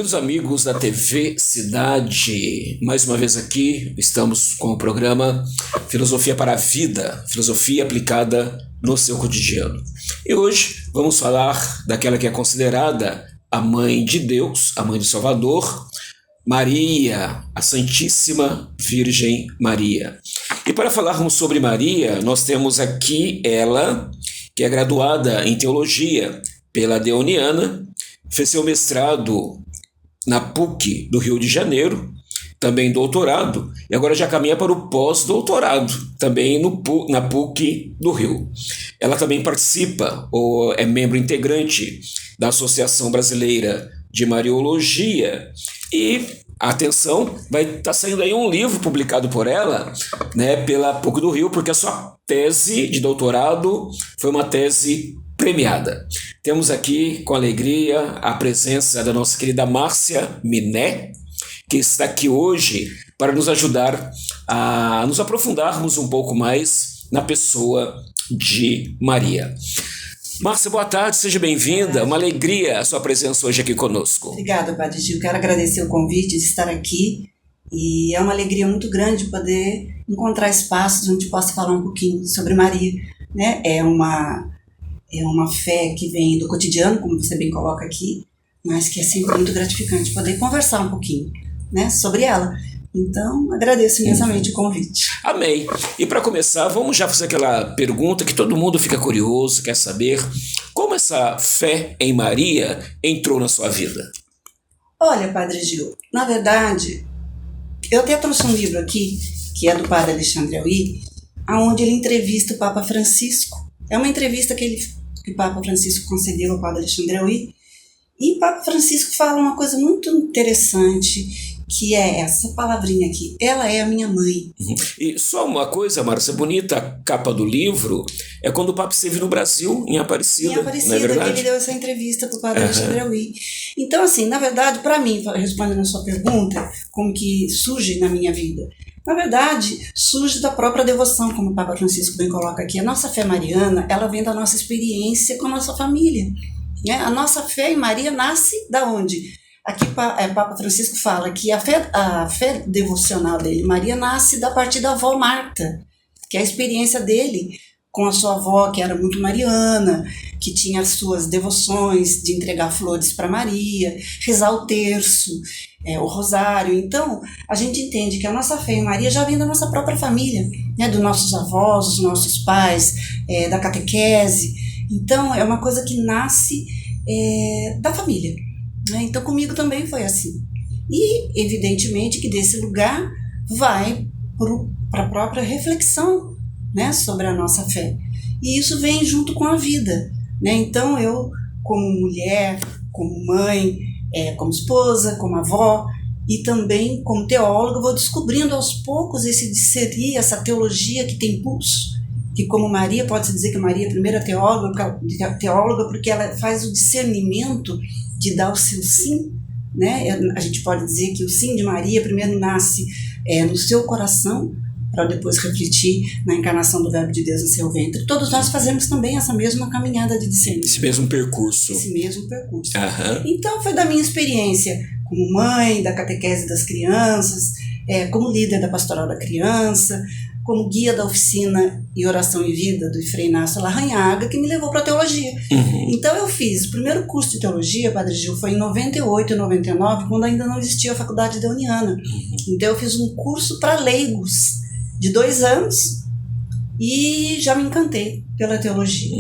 Queridos amigos da TV Cidade, mais uma vez aqui estamos com o programa Filosofia para a Vida, filosofia aplicada no seu cotidiano. E hoje vamos falar daquela que é considerada a mãe de Deus, a mãe do Salvador, Maria, a Santíssima Virgem Maria. E para falarmos sobre Maria, nós temos aqui ela, que é graduada em Teologia pela Deoniana, fez seu mestrado na PUC do Rio de Janeiro, também doutorado, e agora já caminha para o pós-doutorado, também na PUC do Rio. Ela também participa, ou é membro integrante da Associação Brasileira de Mariologia, e, atenção, vai estar saindo aí um livro publicado por ela, pela PUC do Rio, porque a sua tese de doutorado foi uma tese premiada. Temos aqui, com alegria, a presença da nossa querida Márcia Miné, que está aqui hoje para nos ajudar a nos aprofundarmos um pouco mais na pessoa de Maria. Márcia, boa tarde, seja bem-vinda. Uma alegria a sua presença hoje aqui conosco. Obrigada, Padre Gil. Quero agradecer o convite de estar aqui e é uma alegria muito grande poder encontrar espaços onde possa falar um pouquinho sobre Maria. É uma fé que vem do cotidiano, como você bem coloca aqui, mas que é sempre muito gratificante poder conversar um pouquinho, sobre ela. Então, agradeço imensamente o convite. Amém. E para começar, vamos já fazer aquela pergunta que todo mundo fica curioso, quer saber. Como essa fé em Maria entrou na sua vida? Olha, Padre Gil, na verdade, eu até trouxe um livro aqui, que é do Padre Alexandre Auí, onde ele entrevista o Papa Francisco. É uma entrevista que o Papa Francisco concedeu ao Padre Alexandre Auí, e o Papa Francisco fala uma coisa muito interessante, que é essa palavrinha aqui: ela é a minha mãe. E só uma coisa, Márcia, bonita, a capa do livro é quando o Papa esteve no Brasil, em Aparecida. Em Aparecida, não é verdade? Ele deu essa entrevista para o Padre Alexandre Auí. Então, assim, na verdade, para mim, respondendo a sua pergunta, como que surge na minha vida? Na verdade, surge da própria devoção, como o Papa Francisco bem coloca aqui. A nossa fé mariana, ela vem da nossa experiência com a nossa família. A nossa fé em Maria nasce da onde? Aqui Papa Francisco fala que a fé devocional dele, Maria, nasce da partir da avó Marta, que é a experiência dele com a sua avó, que era muito mariana, que tinha as suas devoções de entregar flores para Maria, rezar o terço, o rosário. Então, a gente entende que a nossa fé em Maria já vem da nossa própria família, dos nossos avós, dos nossos pais, da catequese. Então, é uma coisa que nasce da família. Então, comigo também foi assim. E, evidentemente, que desse lugar vai para a própria reflexão, sobre a nossa fé. E isso vem junto com a vida. Então, eu, como mulher, como mãe, como esposa, como avó, e também como teóloga, vou descobrindo aos poucos esse discernir, essa teologia que tem pulso, que como Maria, pode-se dizer que Maria é a primeira teóloga porque ela faz o discernimento de dar o seu sim, A gente pode dizer que o sim de Maria primeiro nasce no seu coração, para depois refletir na encarnação do Verbo de Deus em seu ventre. Todos nós fazemos também essa mesma caminhada de discernimento. Esse mesmo percurso. Então, foi da minha experiência como mãe, da catequese das crianças, como líder da pastoral da criança, como guia da oficina e oração e vida do Frei Inácio Larrañaga, que me levou para a teologia. Então eu fiz o primeiro curso de teologia, Padre Gil, foi em 98 e 99, quando ainda não existia a faculdade deoniana. Então eu fiz um curso para leigos de 2 anos e já me encantei pela teologia.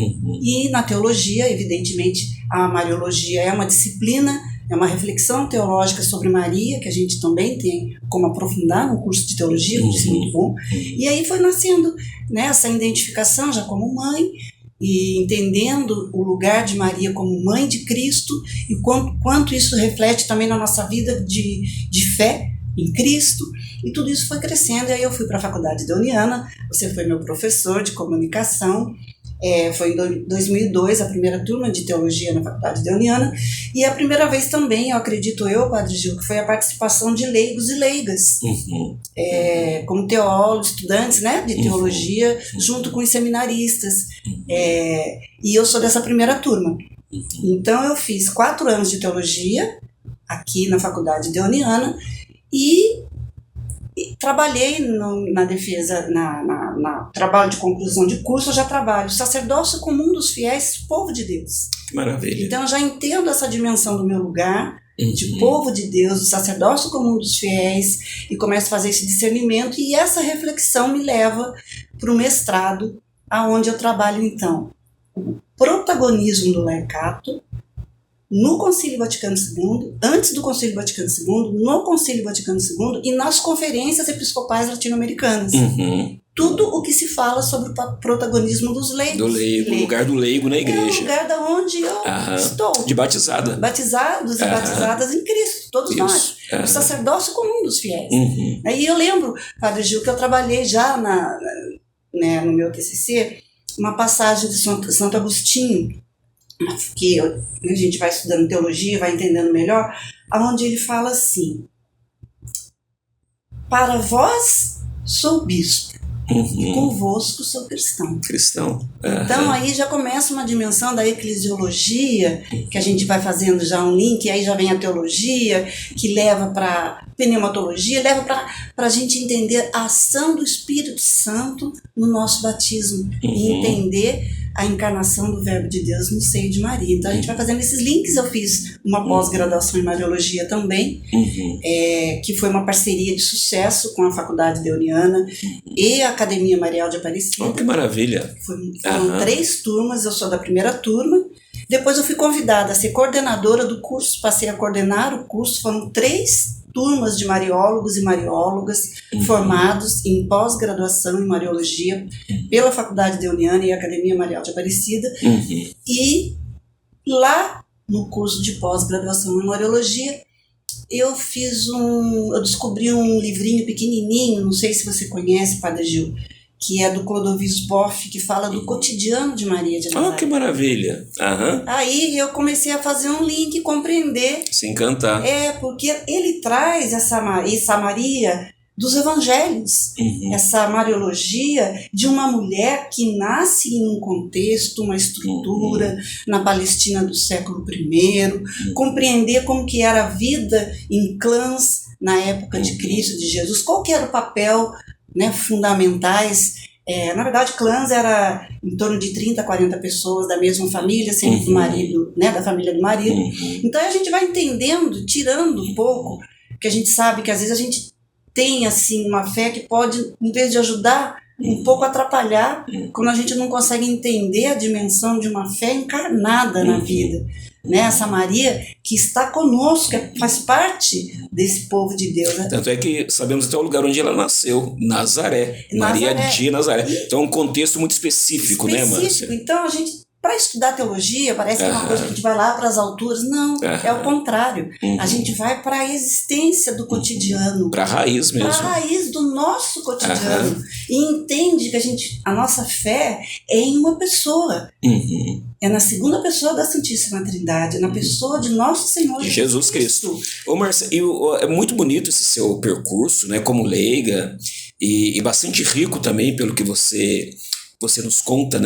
E na teologia, evidentemente, a Mariologia é uma disciplina, é uma reflexão teológica sobre Maria, que a gente também tem como aprofundar no curso de teologia, que isso é muito bom. E aí foi nascendo essa identificação já como mãe, e entendendo o lugar de Maria como mãe de Cristo, e quanto isso reflete também na nossa vida de fé em Cristo, e tudo isso foi crescendo. E aí eu fui para a faculdade deoniana, você foi meu professor de comunicação, foi em 2002 a primeira turma de teologia na faculdade deoniana, e a primeira vez também, eu acredito Padre Gil, que foi a participação de leigos e leigas, como teólogos, estudantes de teologia, junto com os seminaristas, e eu sou dessa primeira turma. Então eu fiz 4 anos de teologia, aqui na Faculdade Deoniana e trabalhei na defesa, na trabalho de conclusão de curso. Eu já trabalho sacerdócio comum dos fiéis, povo de Deus. Maravilha. Então eu já entendo essa dimensão do meu lugar, de povo de Deus, do sacerdócio comum dos fiéis, e começo a fazer esse discernimento, e essa reflexão me leva para o mestrado, aonde eu trabalho então o protagonismo do laicato no Concílio Vaticano II, antes do Concílio Vaticano II, no Concílio Vaticano II e nas conferências episcopais latino-americanas. Tudo o que se fala sobre o protagonismo dos leigos. Do leigo, o lugar do leigo na igreja. É o lugar da onde eu estou. De batizada. Batizados e batizadas em Cristo, todos nós. O sacerdócio comum dos fiéis. Aí eu lembro, Padre Gil, que eu trabalhei já no meu TCC, uma passagem de Santo Agostinho, que a gente vai estudando teologia, vai entendendo melhor, onde ele fala assim: para vós sou bispo, e convosco sou cristão. Então aí já começa uma dimensão da eclesiologia, que a gente vai fazendo já um link, aí já vem a teologia, que leva para pneumatologia, leva para a gente entender a ação do Espírito Santo no nosso batismo, e entender a encarnação do Verbo de Deus no seio de Maria. Então a gente vai fazendo esses links. Eu fiz uma pós-graduação em Mariologia também, que foi uma parceria de sucesso com a Faculdade Deoniana e a Academia Marial de Aparecida. Que maravilha! Foram 3 turmas, eu sou da primeira turma. Depois eu fui convidada a ser coordenadora do curso, passei a coordenar o curso. Foram 3 turmas de mariólogos e mariólogas formados em pós-graduação em Mariologia pela Faculdade Deoniana e Academia Marial de Aparecida. E lá no curso de pós-graduação em Mariologia, eu descobri um livrinho pequenininho, não sei se você conhece, Padre Gil, que é do Clodovis Boff, que fala do cotidiano de Maria de Nazaré. Que maravilha! Aí eu comecei a fazer um link, compreender. Se encantar. Porque ele traz essa Maria dos evangelhos, essa mariologia de uma mulher que nasce em um contexto, uma estrutura, na Palestina do século I, compreender como que era a vida em clãs na época de Cristo, de Jesus, qual que era o papel, fundamentais. Na verdade, clãs era em torno de 30, 40 pessoas da mesma família, sempre do marido, da família do marido. Então a gente vai entendendo, tirando um pouco, porque a gente sabe que às vezes a gente tem assim uma fé que pode, em vez de ajudar, um pouco atrapalhar, quando a gente não consegue entender a dimensão de uma fé encarnada na vida. Essa Maria que está conosco, que faz parte desse povo de Deus. Tanto é que sabemos até o lugar onde ela nasceu, Nazaré. Maria de Nazaré. Então é um contexto muito específico, né, Márcia? Então a gente, para estudar teologia, parece que é uma coisa que a gente vai lá para as alturas. Não, é o contrário. A gente vai para a existência do cotidiano. Para a raiz mesmo. Para a raiz do nosso cotidiano. E entende que a nossa fé é em uma pessoa. É na segunda pessoa da Santíssima Trindade, na pessoa de nosso Senhor Jesus Cristo. Márcia, é muito bonito esse seu percurso, como leiga, e bastante rico também pelo que você nos conta,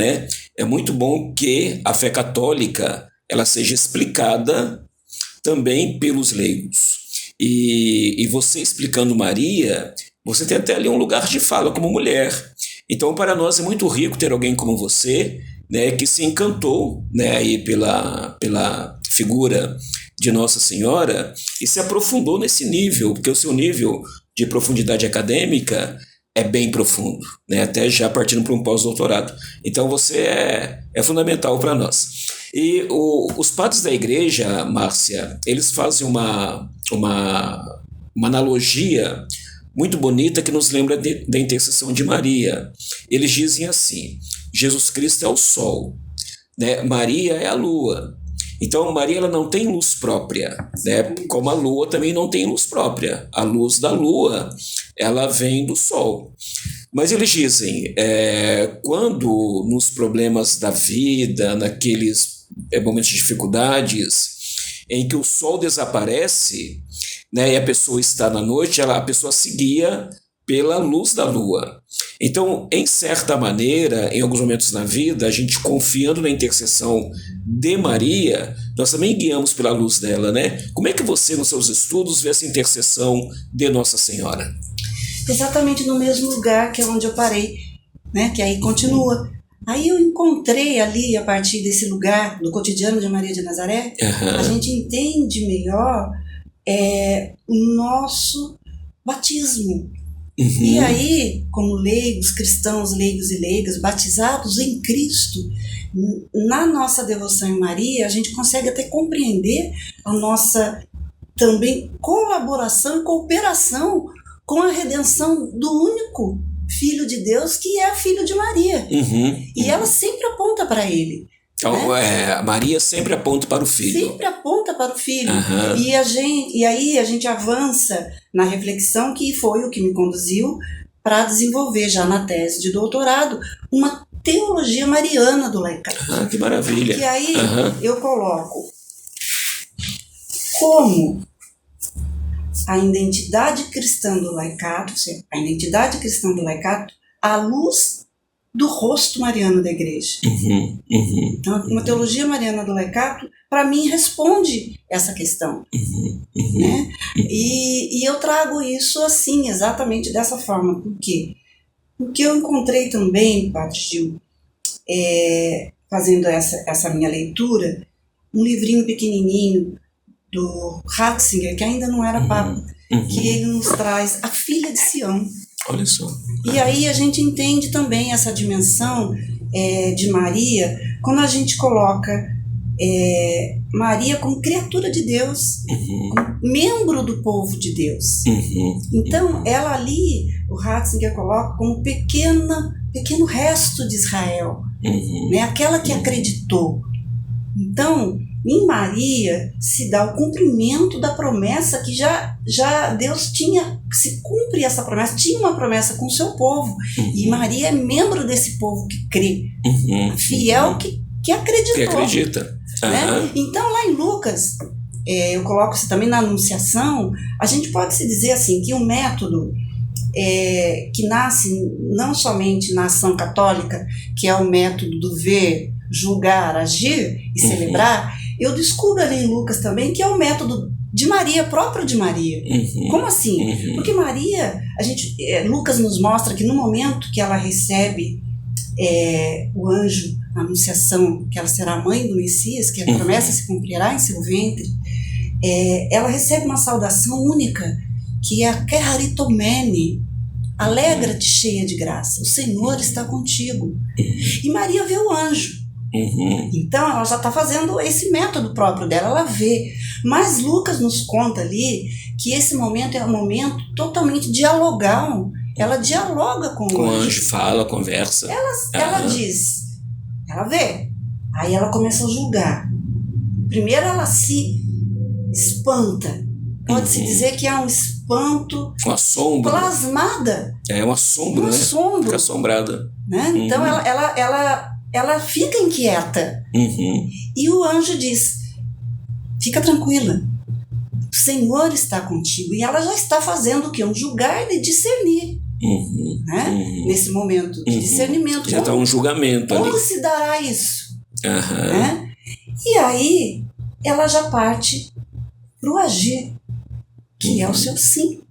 É muito bom que a fé católica ela seja explicada também pelos leigos. E você explicando Maria, você tem até ali um lugar de fala como mulher. Então, para nós é muito rico ter alguém como você, que se encantou, aí pela figura de Nossa Senhora e se aprofundou nesse nível, porque o seu nível de profundidade acadêmica é bem profundo, até já partindo para um pós-doutorado. Então você é fundamental para nós. E os padres da igreja, Márcia, eles fazem uma analogia muito bonita que nos lembra da intercessão de Maria. Eles dizem assim: Jesus Cristo é o sol, Maria é a lua. Então Maria ela não tem luz própria, como a lua também não tem luz própria. A luz da lua ela vem do sol. Mas eles dizem, quando nos problemas da vida, naqueles momentos de dificuldades, em que o sol desaparece, e a pessoa está na noite, a pessoa se guia pela luz da lua. Então, em certa maneira, em alguns momentos na vida, a gente confiando na intercessão de Maria, nós também guiamos pela luz dela, né? Como é que você, nos seus estudos, vê essa intercessão de Nossa Senhora? Exatamente no mesmo lugar que é onde eu parei, né? Que aí continua. Aí eu encontrei ali, a partir desse lugar, do cotidiano de Maria de Nazaré, a gente entende melhor o nosso batismo. E aí, como leigos, cristãos, leigos e leigas, batizados em Cristo, na nossa devoção em Maria, a gente consegue até compreender a nossa também colaboração e cooperação com a redenção do único Filho de Deus, que é filho de Maria. E ela sempre aponta para ele. Então, né? Maria sempre aponta para o Filho. Sempre aponta para o Filho. E aí a gente avança na reflexão, que foi o que me conduziu para desenvolver, já na tese de doutorado, uma teologia mariana do laicato. Que maravilha. E aí eu coloco como a identidade cristã do laicato, à luz do rosto mariano da igreja. Então, uma teologia mariana do laicato, para mim, responde essa questão. Né? E eu trago isso assim, exatamente dessa forma. Por quê? Porque eu encontrei também, Padre Gil, fazendo essa minha leitura, um livrinho pequenininho do Ratzinger, que ainda não era papa, que ele nos traz a filha de Sião. Olha só. E aí a gente entende também essa dimensão de Maria, quando a gente coloca Maria como criatura de Deus, como membro do povo de Deus. Então, ela ali, o Ratzinger coloca como pequeno resto de Israel, né? Aquela que acreditou. Então, em Maria se dá o cumprimento da promessa que já Deus tinha, se cumpre essa promessa, tinha uma promessa com o seu povo, e Maria é membro desse povo que crê, fiel que acreditou. Que acredita. Né? Então lá em Lucas, eu coloco isso também na Anunciação, a gente pode se dizer assim, que um método que nasce não somente na ação católica, que é o método do ver, julgar, agir e celebrar, eu descubro ali em Lucas também que é o método de Maria, próprio de Maria. Como assim? Porque Maria, Lucas nos mostra que no momento que ela recebe o anjo, a anunciação, que ela será a mãe do Messias, que a promessa se cumprirá em seu ventre, ela recebe uma saudação única, que é a Keharitomene, alegra-te cheia de graça, o Senhor está contigo. E Maria vê o anjo. Então ela já está fazendo esse método próprio dela, ela vê. Mas Lucas nos conta ali que esse momento é um momento totalmente dialogal. Ela dialoga com o anjo. Fala, conversa. Ela diz, ela vê. Aí ela começa a julgar. Primeiro ela se espanta. Pode-se dizer que há um espanto, um assombro, plasmada. Um assombro, né? Assombro. Fica assombrada. Né? Então ela fica inquieta. E o anjo diz, fica tranquila, o Senhor está contigo. E ela já está fazendo o quê? Um julgar e discernir. Né? Nesse momento de discernimento. Já está um julgamento ali. Como se dará isso? Né? E aí ela já parte para o agir, que é o seu sim.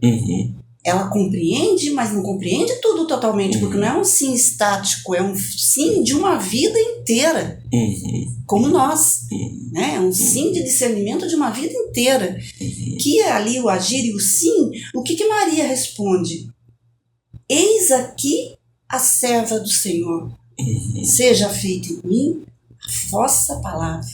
Ela compreende, mas não compreende tudo totalmente, porque não é um sim estático, é um sim de uma vida inteira, como nós. Né? É um sim de discernimento de uma vida inteira, que é ali o agir e o sim. O que Maria responde? Eis aqui a serva do Senhor, seja feita em mim a vossa palavra.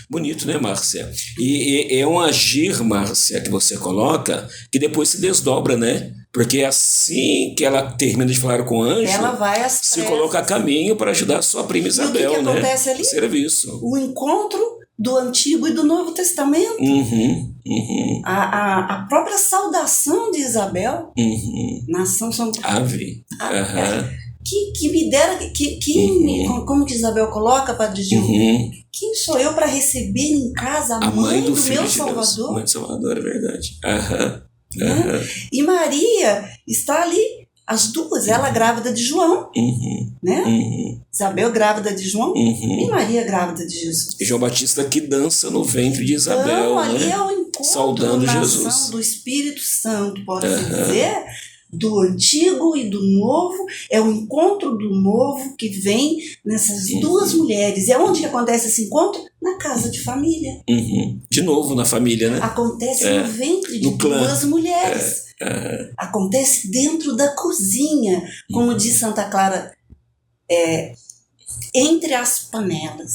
Bonito, né, Márcia? E é um agir, Márcia, que você coloca, que depois se desdobra, né? Porque assim que ela termina de falar com o anjo, ela vai se coloca a caminho para ajudar a sua prima Isabel, e o que acontece né? ali? Serviço. O encontro do Antigo e do Novo Testamento. A própria saudação de Isabel, nação São Ave. Que me dera, como que Isabel coloca, Padre Gil? Quem sou eu para receber em casa a mãe do meu Salvador? Mãe do Salvador, é verdade. E Maria está ali As duas, ela grávida de João, né? Isabel grávida de João e Maria grávida de Jesus. E João Batista que dança no ventre de Isabel, então, ali né? é o encontro Saudando na Jesus. ação do Espírito Santo, pode-se dizer, do antigo e do novo, é o encontro do novo que vem nessas duas mulheres. E onde que acontece esse encontro? Na casa de família. De novo na família, né? Acontece no ventre de duas mulheres. Acontece dentro da cozinha, como diz Santa Clara, entre as panelas.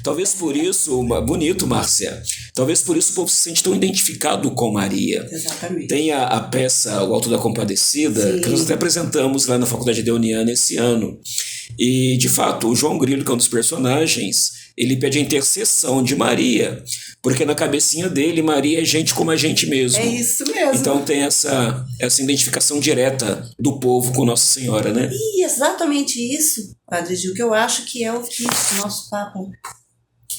Talvez por isso, bonito, Márcia, talvez por isso o povo se sente tão identificado com Maria. Exatamente. Tem a peça O Alto da Compadecida, Sim. que nós até apresentamos lá na Faculdade Deoniana esse ano. E, de fato, o João Grilo, que é um dos personagens, ele pede a intercessão de Maria, porque na cabecinha dele, Maria é gente como a gente mesmo. É isso mesmo. Então tem essa identificação direta do povo com Nossa Senhora, né? E exatamente isso, Padre Gil, que eu acho que é o que o nosso Papa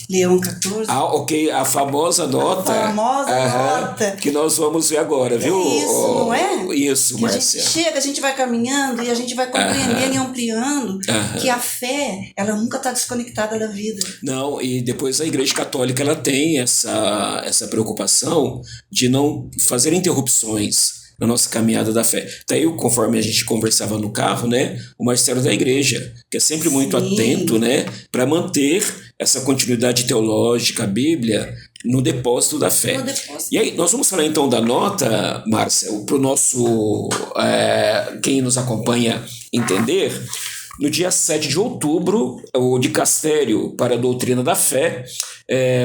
Leão XIV... Ok, a famosa nota. A famosa nota. Que nós vamos ver agora, viu? É isso, não é? Isso, que Márcia. A gente chega, a gente vai caminhando e a gente vai compreendendo e ampliando que a fé, ela nunca está desconectada da vida. Não, e depois a Igreja Católica, ela tem essa preocupação de não fazer interrupções na nossa caminhada da fé. Daí, conforme a gente conversava no carro, né, o magistério da igreja, que é sempre muito atento, né, para manter essa continuidade teológica, a Bíblia, no depósito da fé. E aí, nós vamos falar então da nota, Márcia, para o nosso, quem nos acompanha entender. No dia 7 de outubro, o Dicastério para a Doutrina da Fé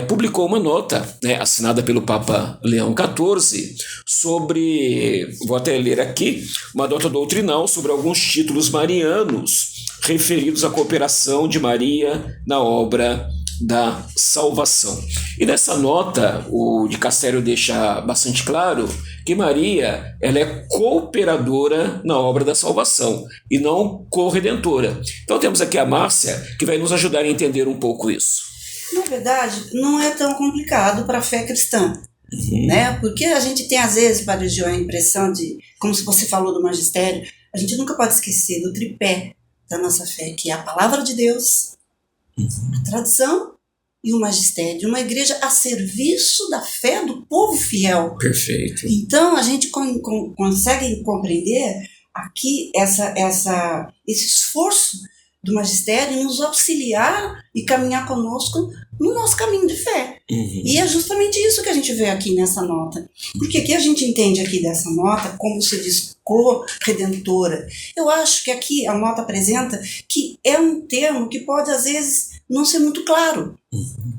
publicou uma nota, né, assinada pelo Papa Leão XIV, sobre, vou até ler aqui, uma nota doutrinal sobre alguns títulos marianos referidos à cooperação de Maria na obra da salvação. E nessa nota, o Dicastério deixa bastante claro que Maria, ela é cooperadora na obra da salvação e não corredentora. Então temos aqui a Márcia, que vai nos ajudar a entender um pouco isso. Na verdade, não é tão complicado para a fé cristã, né? Porque a gente tem, às vezes, Padre Gil, a impressão de, como se você falou do magistério, a gente nunca pode esquecer do tripé da nossa fé, que é a palavra de Deus, a tradição e o magistério, uma igreja a serviço da fé do povo fiel. Perfeito. Então, a gente consegue compreender aqui esse esforço do magistério em nos auxiliar e caminhar conosco no nosso caminho de fé. E é justamente isso que a gente vê aqui nessa nota. Porque aqui a gente entende aqui dessa nota, como se diz, corredentora. Eu acho que aqui a nota apresenta que é um termo que pode, às vezes, não ser muito claro.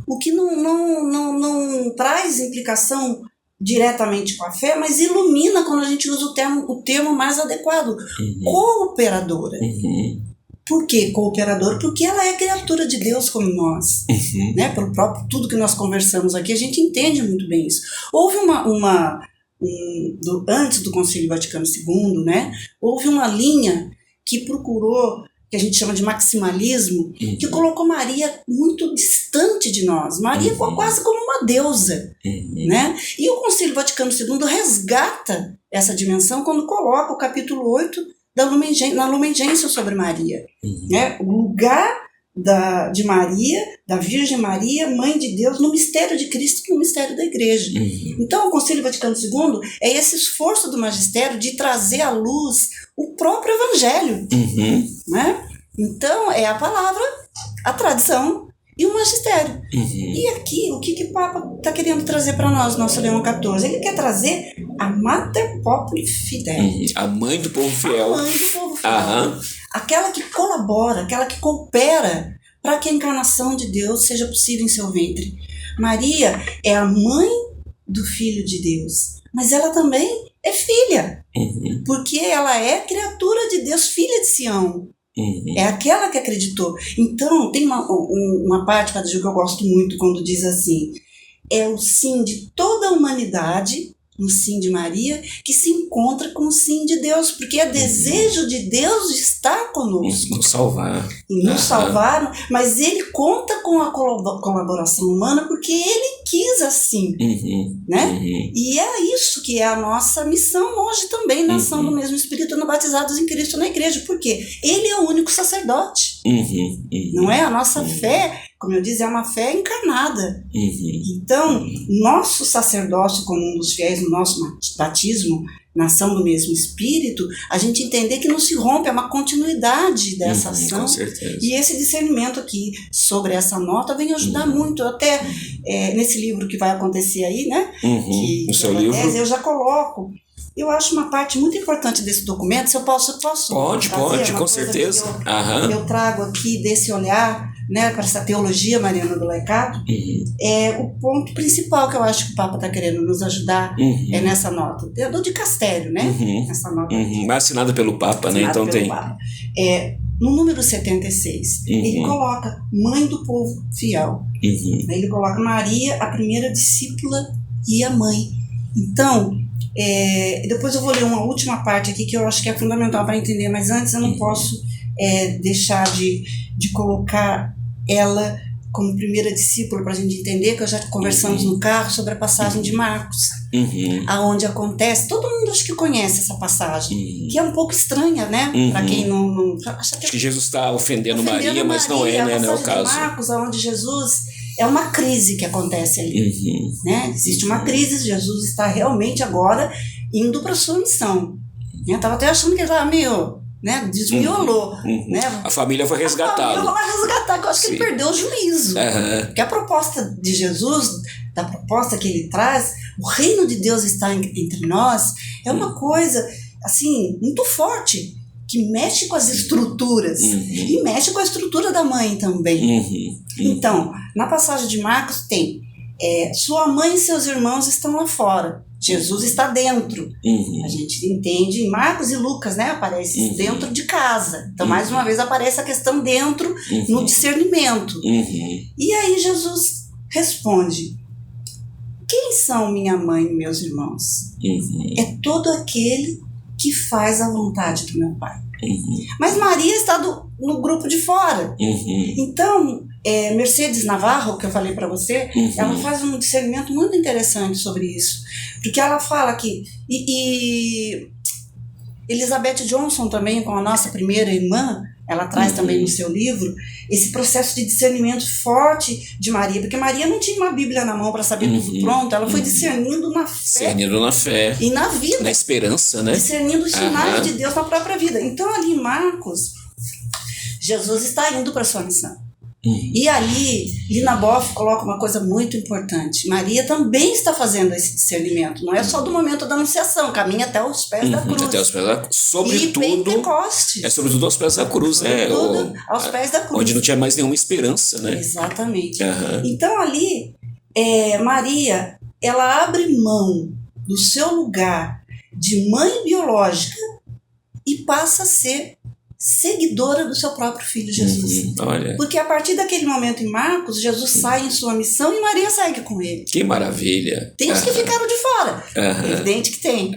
O que não traz implicação diretamente com a fé, mas ilumina quando a gente usa o termo mais adequado. Cooperadora. Por que cooperadora? Porque ela é criatura de Deus como nós. Né? Pelo próprio tudo que nós conversamos aqui, a gente entende muito bem isso. Houve antes do Concílio Vaticano II, né? Houve uma linha que procurou, que a gente chama de maximalismo, que colocou Maria muito distante de nós. Maria quase como uma deusa. Né? E o Concílio Vaticano II resgata essa dimensão quando coloca o capítulo 8 na Lumen Gentium sobre Maria. Né? O lugar de Maria, da Virgem Maria, Mãe de Deus, no mistério de Cristo e no mistério da Igreja. Então, o Concílio Vaticano II é esse esforço do magistério de trazer à luz o próprio Evangelho. Né? Então, é a palavra, a tradição e o magistério. E aqui, o que o Papa está querendo trazer para nós, nosso Leão XIV? Ele quer trazer a Mater Populi Fidei. A mãe do povo fiel. A mãe do povo fiel. Aquela que colabora, aquela que coopera para que a encarnação de Deus seja possível em seu ventre. Maria é a mãe do Filho de Deus, mas ela também é filha, porque ela é criatura de Deus, filha de Sião. É aquela que acreditou. Então, tem uma parte, Padre Gil, que eu gosto muito, quando diz assim: é o sim de toda a humanidade no sim de Maria, que se encontra com o sim de Deus, porque é desejo de Deus estar conosco. Nos salvar. E nos salvar, mas ele conta com a colaboração humana porque ele quis assim, né? E é isso que é a nossa missão hoje também, na ação do mesmo Espírito, no batizados em Cristo na igreja, porque ele é o único sacerdote. Não é? A nossa fé, como eu disse, é uma fé encarnada. Então, nosso sacerdócio como um dos fiéis no nosso batismo, na ação do mesmo Espírito, a gente entender que não se rompe, é uma continuidade dessa ação. Com certeza. E esse discernimento aqui sobre essa nota vem ajudar muito. Até nesse livro que vai acontecer aí, né? No seu livro. Eu já coloco. Eu acho uma parte muito importante desse documento, se eu posso Pode, com certeza. Eu trago aqui desse olhar, né, para essa teologia mariana do Laicato, o ponto principal que eu acho que o Papa está querendo nos ajudar é nessa nota. É do dicastério, né? Essa nota. Mas assinada pelo Papa, né? Então tem. Papa. No número 76, ele coloca Mãe do Povo Fiel. Ele coloca Maria, a primeira discípula e a mãe. Então, depois eu vou ler uma última parte aqui que eu acho que é fundamental para entender, mas antes eu não posso deixar de colocar ela como primeira discípula para a gente entender, que eu já conversamos no carro sobre a passagem de Marcos, aonde acontece, todo mundo acho que conhece essa passagem, que é um pouco estranha, né? Para quem não acha que Jesus está ofendendo Maria, mas não é, né? Não é o caso. De Marcos, aonde Jesus é uma crise que acontece ali, né? Existe uma crise, Jesus está realmente agora indo para sua missão. Eu estava até achando que ele estava meio, né, desmiolou, né? A família foi resgatada. A família vai resgatar, que eu acho que ele perdeu o juízo. Porque a proposta de Jesus, da proposta que ele traz, o reino de Deus está entre nós, é uma coisa, assim, muito forte, que mexe com as estruturas e mexe com a estrutura da mãe também. Então, na passagem de Marcos tem sua mãe e seus irmãos estão lá fora, Jesus está dentro. A gente entende em Marcos e Lucas, né, aparece dentro de casa. Então, mais uma vez aparece a questão dentro no discernimento. E aí Jesus responde: quem são minha mãe e meus irmãos? É todo aquele que faz a vontade do meu Pai. Mas Maria está no grupo de fora. Então, Mercedes Navarro, que eu falei para você, ela faz um discernimento muito interessante sobre isso. Porque ela fala que... E Elizabeth Johnson também, com a nossa primeira irmã, ela traz também no seu livro esse processo de discernimento forte de Maria, porque Maria não tinha uma Bíblia na mão para saber tudo pronto, ela foi discernindo na fé. Discernindo na fé. E na vida. Na esperança, né? Discernindo os sinais de Deus na própria vida. Então, ali em Marcos, Jesus está indo para a sua missão. E ali, Lina Boff coloca uma coisa muito importante. Maria também está fazendo esse discernimento. Não é só do momento da anunciação, caminha até os pés da cruz. Até os pés da cruz. Sobretudo, e Pentecoste. Sobretudo aos pés da cruz, né? Aos pés da cruz. Onde não tinha mais nenhuma esperança, né? Exatamente. Então ali, Maria, ela abre mão do seu lugar de mãe biológica e passa a ser seguidora do seu próprio filho Jesus. Olha. Porque a partir daquele momento em Marcos, Jesus sai em sua missão e Maria segue com ele. Que maravilha. Tem os que ficaram de fora. É evidente que tem.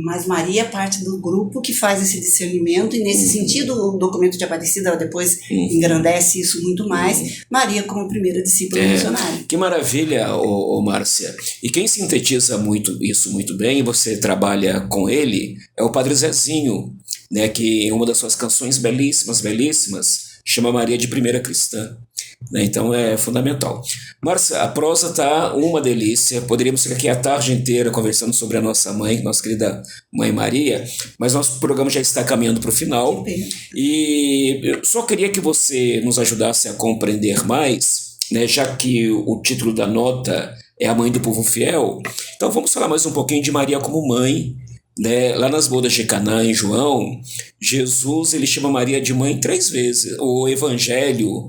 Mas Maria é parte do grupo que faz esse discernimento e nesse sentido o documento de Aparecida depois engrandece isso muito mais. Maria como primeira discípula missionária. Que maravilha, Márcia. E quem sintetiza isso muito bem, você trabalha com ele, é o Padre Zezinho, né, que uma das suas canções belíssimas, chama Maria de Primeira Cristã. Né, então é fundamental. Márcia, a prosa tá uma delícia, poderíamos ficar aqui a tarde inteira conversando sobre a nossa mãe, nossa querida Mãe Maria, mas nosso programa já está caminhando para o final, e eu só queria que você nos ajudasse a compreender mais, né, já que o título da nota é A Mãe do Povo Fiel, então vamos falar mais um pouquinho de Maria como mãe. Né, lá nas bodas de Caná, em João, Jesus ele chama Maria de mãe 3 vezes. O Evangelho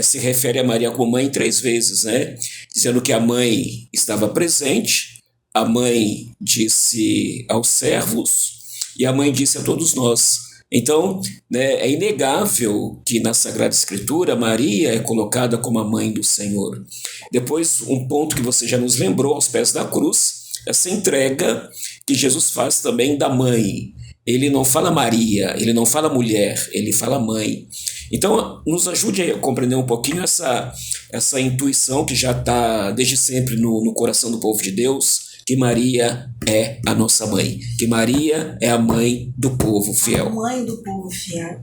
se refere a Maria como mãe 3 vezes, né, dizendo que a mãe estava presente, a mãe disse aos servos e a mãe disse a todos nós. Então, né, é inegável que na Sagrada Escritura Maria é colocada como a mãe do Senhor. Depois, um ponto que você já nos lembrou, aos pés da cruz, essa entrega que Jesus faz também da mãe. Ele não fala Maria, ele não fala mulher, ele fala mãe. Então, nos ajude a compreender um pouquinho essa intuição que já está desde sempre no coração do povo de Deus, que Maria é a nossa mãe, que Maria é a mãe do povo fiel. A mãe do povo fiel.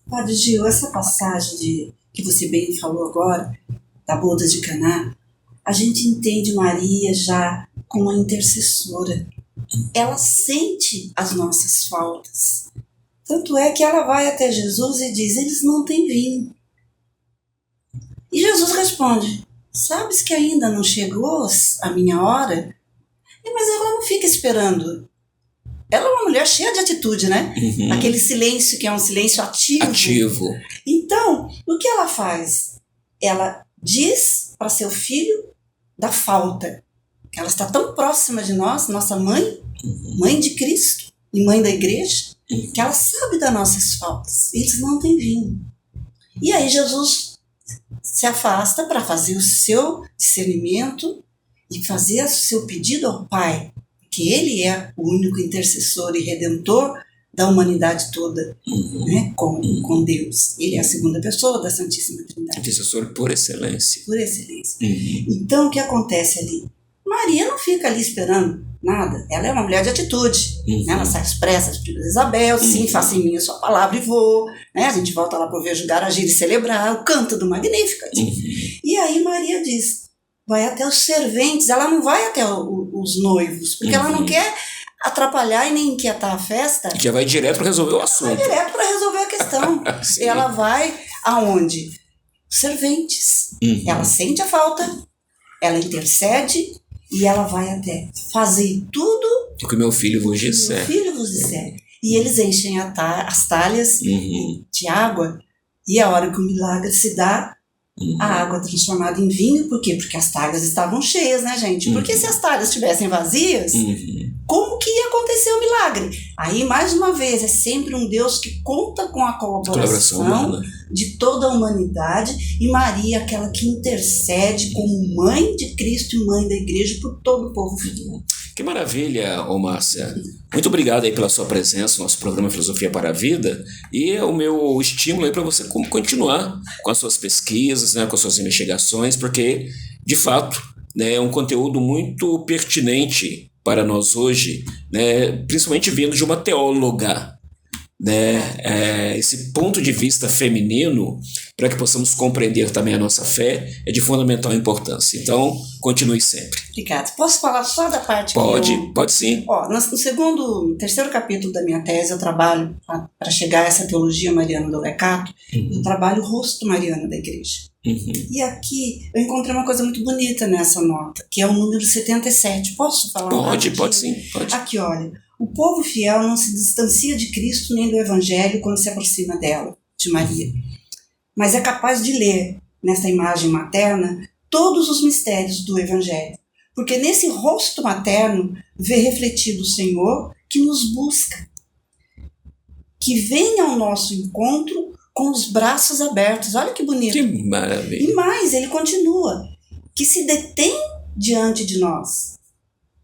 Padre Gil, essa passagem que você bem falou agora, da boda de Caná, a gente entende Maria já como uma intercessora. Ela sente as nossas faltas. Tanto é que ela vai até Jesus e diz, eles não têm vinho. E Jesus responde, sabes que ainda não chegou a minha hora? Mas ela não fica esperando. Ela é uma mulher cheia de atitude, né? Uhum. Aquele silêncio que é um silêncio ativo. Então, o que ela faz? Ela diz para seu filho da falta. Ela está tão próxima de nós, nossa mãe, mãe de Cristo e mãe da igreja, que ela sabe das nossas faltas. Eles não têm vinho. E aí Jesus se afasta para fazer o seu discernimento e fazer o seu pedido ao Pai, que Ele é o único intercessor e redentor da humanidade toda, né, com Deus. Ele é a segunda pessoa da Santíssima Trindade. Intercessor por excelência. Por excelência. Então, o que acontece ali? Maria não fica ali esperando nada. Ela é uma mulher de atitude. Né? Ela sai expressa de Isabel, sim, faça em mim a sua palavra e vou. Né? A gente volta lá para ver julgar, agir e celebrar o canto do Magnificat. E aí Maria diz, vai até os serventes, ela não vai até os noivos, porque ela não quer atrapalhar e nem inquietar a festa. Já vai direto para resolver o assunto. Vai direto para resolver a questão. Ela vai aonde? Os serventes. Ela sente a falta, ela intercede e ela vai até fazer tudo o que meu filho vos disser. Meu filho vos disser. E eles enchem as talhas de água e a hora que o milagre se dá, a água é transformada em vinho. Por quê? Porque as talhas estavam cheias, né, gente? Porque se as talhas estivessem vazias, como que ia acontecer o milagre? Aí, mais uma vez, é sempre um Deus que conta com a colaboração de toda a humanidade, e Maria, aquela que intercede como mãe de Cristo e mãe da igreja por todo o povo fiel. Que maravilha, ô Márcia. Muito obrigado aí pela sua presença no nosso programa Filosofia para a Vida, e é o meu estímulo aí para você continuar com as suas pesquisas, né, com as suas investigações, porque, de fato, né, é um conteúdo muito pertinente para nós hoje, né, principalmente vindo de uma teóloga, né, esse ponto de vista feminino, para que possamos compreender também a nossa fé, é de fundamental importância. Então, continue sempre. Obrigada. Posso falar só da parte Pode sim. No terceiro capítulo da minha tese, eu trabalho, para chegar a essa teologia mariana do Lecato, eu trabalho o rosto mariano da igreja. E aqui eu encontrei uma coisa muito bonita nessa nota, que é o número 77. Posso falar? Pode sim. Aqui, olha. O povo fiel não se distancia de Cristo nem do Evangelho quando se aproxima dela, de Maria, mas é capaz de ler, nessa imagem materna, todos os mistérios do Evangelho, porque nesse rosto materno vê refletido o Senhor que nos busca, que vem ao nosso encontro com os braços abertos. Olha que bonito. Que maravilha. E mais, ele continua, que se detém diante de nós.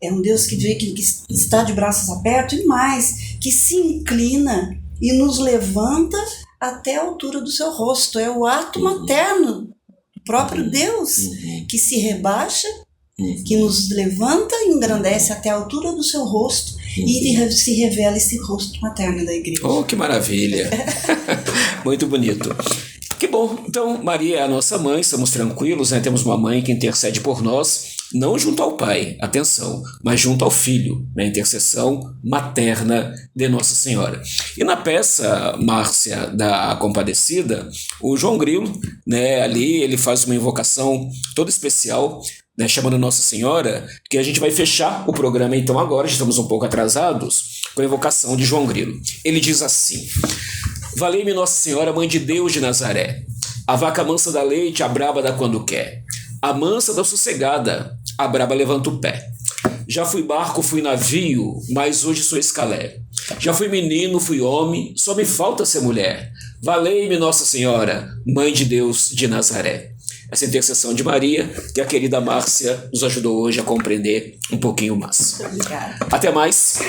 É um Deus que vê que está de braços abertos, e mais, que se inclina e nos levanta até a altura do seu rosto. É o ato materno do próprio Deus, que se rebaixa, que nos levanta e engrandece até a altura do seu rosto, e se revela esse rosto materno da igreja. Oh, que maravilha! Muito bonito. Que bom. Então, Maria é a nossa mãe, estamos tranquilos, né? Temos uma mãe que intercede por nós, não junto ao Pai, atenção, mas junto ao Filho, na intercessão materna de Nossa Senhora. E na peça, Márcia, da Compadecida, o João Grilo, né, ali ele faz uma invocação toda especial, né, chamando Nossa Senhora, que a gente vai fechar o programa então agora, já estamos um pouco atrasados, com a invocação de João Grilo. Ele diz assim: valei-me Nossa Senhora, Mãe de Deus de Nazaré, a vaca mansa dá leite, a braba dá quando quer, a mansa dá sossegada, a braba levanta o pé. Já fui barco, fui navio, mas hoje sou escalé. Já fui menino, fui homem, só me falta ser mulher. Valei-me Nossa Senhora, Mãe de Deus de Nazaré. essa intercessão de Maria, que a querida Márcia nos ajudou hoje a compreender um pouquinho mais. Obrigada. Até mais.